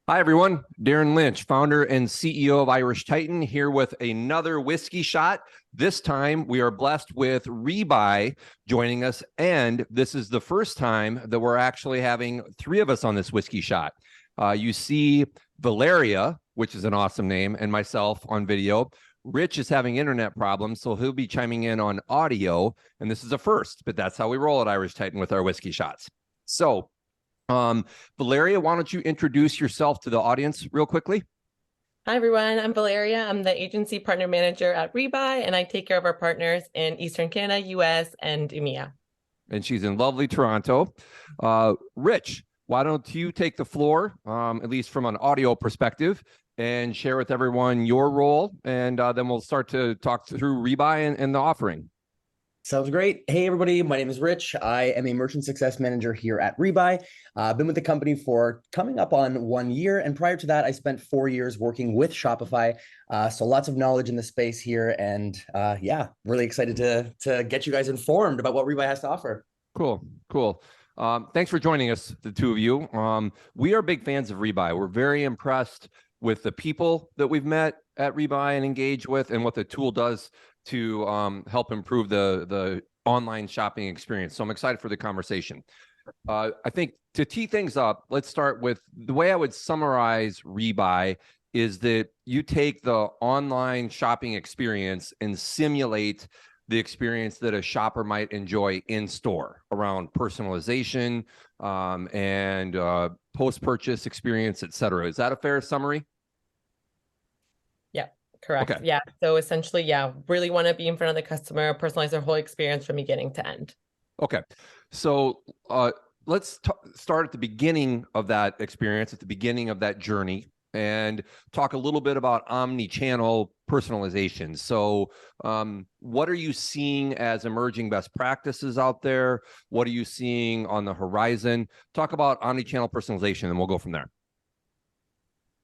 Hi, everyone. Darren Lynch, founder and CEO of Irish Titan, here with another whiskey shot. This time, we are blessed with Rebuy joining us, and this is the first time that we're actually having three of us on this whiskey shot. You see Valeria, which is an awesome name, and myself on video. Rich is having internet problems, so he'll be chiming in on audio, and this is a first, but that's how we roll at Irish Titan with our whiskey shots. So, Valeria, why don't you introduce yourself to the audience real quickly? Hi, everyone. I'm Valeria. I'm the agency partner manager at Rebuy, and I take care of our partners in Eastern Canada, US, and EMEA. And she's in lovely Toronto. Rich, why don't you take the floor, at least from an audio perspective, and share with everyone your role, and then we'll start to talk through Rebuy and the offering. Sounds great. Hey, everybody. My name is Rich. I am a merchant success manager here at Rebuy. I've been with the company for coming up on 1 year. And prior to that, I spent 4 years working with Shopify. So lots of knowledge in the space here. And yeah, really excited to get you guys informed about what Rebuy has to offer. Cool. Thanks for joining us, the two of you. We are big fans of Rebuy. We're very impressed with the people that we've met at Rebuy and engaged with, and what the tool does to help improve the online shopping experience. So I'm excited for the conversation. I think to tee things up, let's start with the way I would summarize Rebuy is that you take the online shopping experience and simulate the experience that a shopper might enjoy in store around personalization and post-purchase experience, et cetera. Is that a fair summary? Yeah, correct. Okay. Yeah. So essentially, yeah, really want to be in front of the customer, personalize their whole experience from beginning to end. Okay. So let's start at the beginning of that experience, at the beginning of that journey, and talk a little bit about omni-channel personalization. So what are you seeing as emerging best practices out there? What are you seeing on the horizon? Talk about omni-channel personalization, and we'll go from there.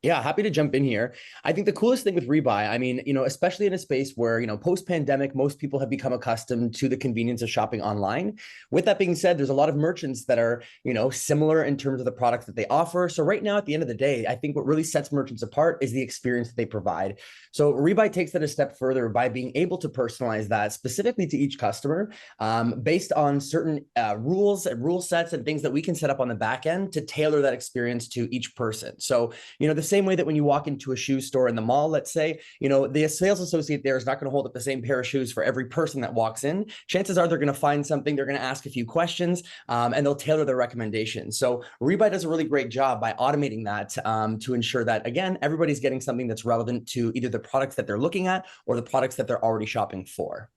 Yeah, happy to jump in here. I think the coolest thing with Rebuy, I mean, especially in a space where, post-pandemic, most people have become accustomed to the convenience of shopping online. With that being said, there's a lot of merchants that are, similar in terms of the products that they offer. So right now, at the end of the day, I think what really sets merchants apart is the experience that they provide. So Rebuy takes that a step further by being able to personalize that specifically to each customer based on certain rules and rule sets and things that we can set up on the back end to tailor that experience to each person. So, the same way that when you walk into a shoe store in the mall, let's say, the sales associate there is not going to hold up the same pair of shoes for every person that walks in. Chances are they're going to find something, they're going to ask a few questions, and they'll tailor their recommendations. So Rebuy does a really great job by automating that to ensure that, again, everybody's getting something that's relevant to either the products that they're looking at or the products that they're already shopping for.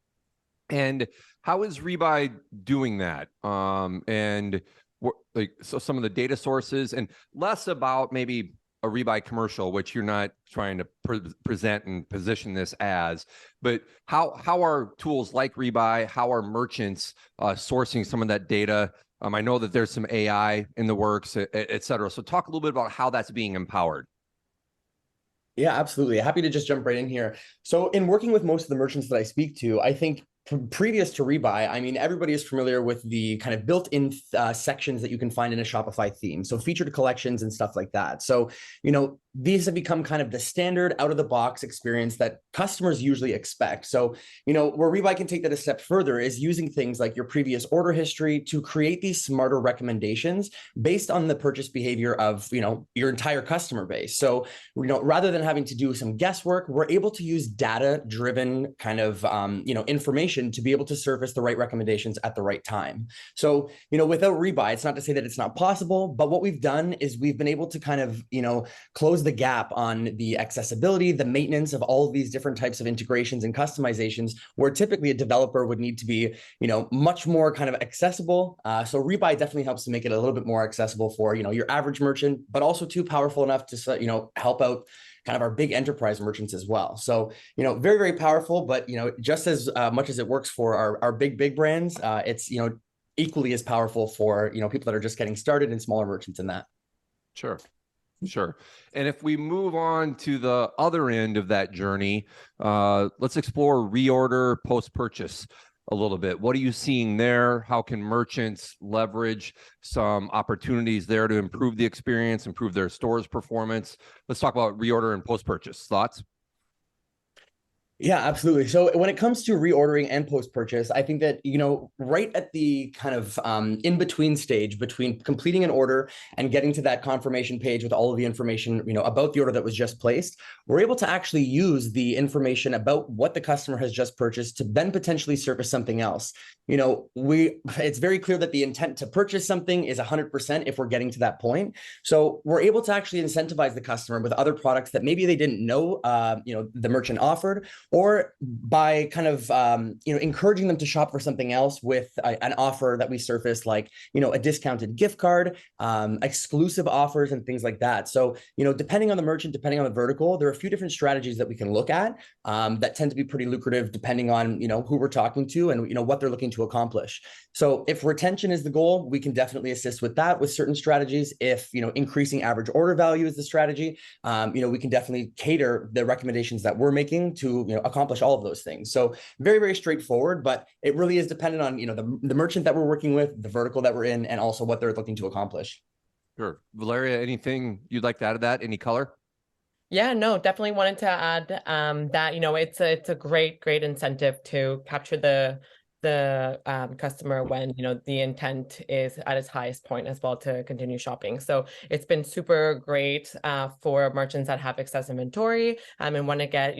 And how is Rebuy doing that? So some of the data sources, and less about maybe a Rebuy commercial, which you're not trying to present and position this as, but how are tools like Rebuy, how are merchants sourcing some of that data? I know that there's some AI in the works, et cetera. So talk a little bit about how that's being empowered. Yeah, absolutely. Happy to just jump right in here. So in working with most of the merchants that I speak to, I think previous to Rebuy, I mean, everybody is familiar with the kind of built-in sections that you can find in a Shopify theme. So featured collections and stuff like that. So, these have become kind of the standard out-of-the-box experience that customers usually expect. So, where Rebuy can take that a step further is using things like your previous order history to create these smarter recommendations based on the purchase behavior of, your entire customer base. So, rather than having to do some guesswork, we're able to use data-driven kind of, information to be able to surface the right recommendations at the right time. So, without Rebuy, it's not to say that it's not possible, but what we've done is we've been able to kind of, close the gap on the accessibility, the maintenance of all of these different types of integrations and customizations, where typically a developer would need to be, much more kind of accessible. So Rebuy definitely helps to make it a little bit more accessible for, your average merchant, but also too powerful enough to, help out kind of our big enterprise merchants as well. So, very, very powerful, but, just as much as it works for our big brands, it's, equally as powerful for, people that are just getting started and smaller merchants in that. Sure. And if we move on to the other end of that journey, let's explore reorder post-purchase. a little bit. What are you seeing there? How can merchants leverage some opportunities there to improve the experience, improve their store's performance? Let's talk about reorder and post-purchase. Thoughts? Yeah, absolutely. So when it comes to reordering and post-purchase, I think that, right at the kind of in-between stage between completing an order and getting to that confirmation page with all of the information, about the order that was just placed, we're able to actually use the information about what the customer has just purchased to then potentially surface something else. It's very clear that the intent to purchase something is 100% if we're getting to that point. So we're able to actually incentivize the customer with other products that maybe they didn't know, the merchant offered, or by kind of, encouraging them to shop for something else with an offer that we surface, like, a discounted gift card, exclusive offers and things like that. So, depending on the merchant, depending on the vertical, there are a few different strategies that we can look at that tend to be pretty lucrative depending on, who we're talking to and, what they're looking to accomplish. So if retention is the goal, we can definitely assist with that with certain strategies. If, increasing average order value is the strategy, we can definitely cater the recommendations that we're making to, accomplish all of those things. So very, very straightforward, but it really is dependent on, the merchant that we're working with, the vertical that we're in, and also what they're looking to accomplish. Sure. Valeria, anything you'd like to add to that? Any color? Yeah, no, definitely wanted to add that, it's a great incentive to capture the customer when, the intent is at its highest point as well to continue shopping. So it's been super great for merchants that have excess inventory and want to get,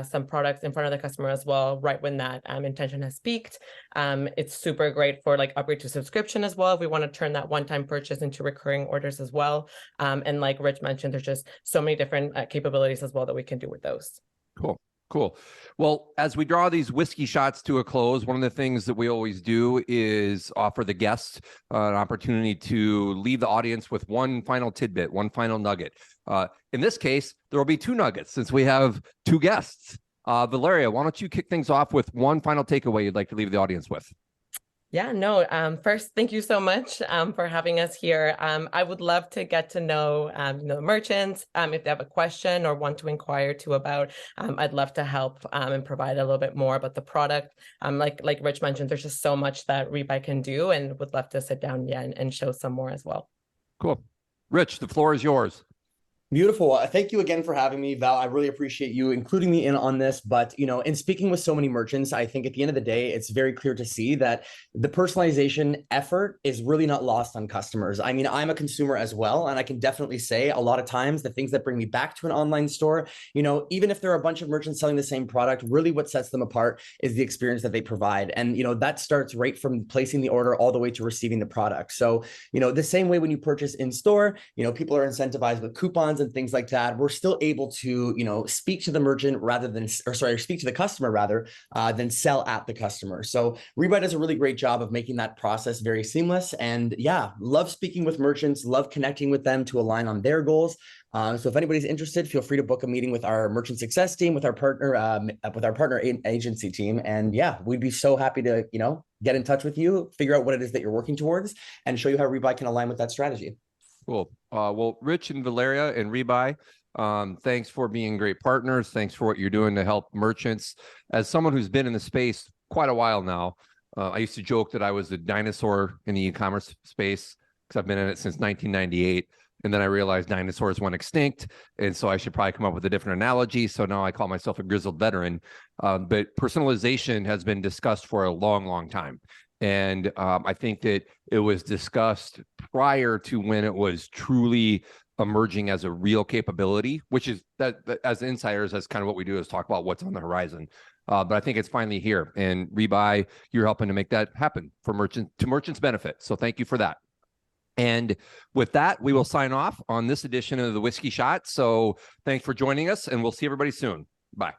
some products in front of the customer as well, right when that intention has peaked. It's super great for like upgrade to subscription as well, if we want to turn that one-time purchase into recurring orders as well. And like Rich mentioned, there's just so many different capabilities as well that we can do with those. Cool. Well, as we draw these whiskey shots to a close, one of the things that we always do is offer the guests an opportunity to leave the audience with one final tidbit, one final nugget. In this case, there will be two nuggets since we have two guests. Valeria, why don't you kick things off with one final takeaway you'd like to leave the audience with? Yeah, no, first, thank you so much for having us here. I would love to get to know, merchants. If they have a question or want to inquire too about, I'd love to help and provide a little bit more about the product. Like Rich mentioned, there's just so much that Rebuy can do, and would love to sit down and show some more as well. Cool. Rich, the floor is yours. Beautiful. Thank you again for having me, Val. I really appreciate you including me in on this. But, in speaking with so many merchants, I think at the end of the day, it's very clear to see that the personalization effort is really not lost on customers. I mean, I'm a consumer as well, and I can definitely say a lot of times the things that bring me back to an online store, even if there are a bunch of merchants selling the same product, really what sets them apart is the experience that they provide. And, that starts right from placing the order all the way to receiving the product. So, the same way when you purchase in store, people are incentivized with coupons and things like that. We're still able to, speak to the merchant speak to the customer rather than sell at the customer. So Rebuy does a really great job of making that process very seamless. And yeah, love speaking with merchants, love connecting with them to align on their goals. So if anybody's interested, feel free to book a meeting with our merchant success team, with our partner agency team. And yeah, we'd be so happy to, get in touch with you, figure out what it is that you're working towards, and show you how Rebuy can align with that strategy. Cool. Well, Rich and Valeria and Rebuy, thanks for being great partners. Thanks for what you're doing to help merchants. As someone who's been in the space quite a while now, I used to joke that I was a dinosaur in the e-commerce space because I've been in it since 1998. And then I realized dinosaurs went extinct. And so I should probably come up with a different analogy. So now I call myself a grizzled veteran. But personalization has been discussed for a long, long time. And I think that it was discussed prior to when it was truly emerging as a real capability, which is that as insiders, that's kind of what we do, is talk about what's on the horizon. But I think it's finally here. And Rebuy, you're helping to make that happen for merchants' benefit. So thank you for that. And with that, we will sign off on this edition of the Whiskey Shot. So thanks for joining us, and we'll see everybody soon. Bye.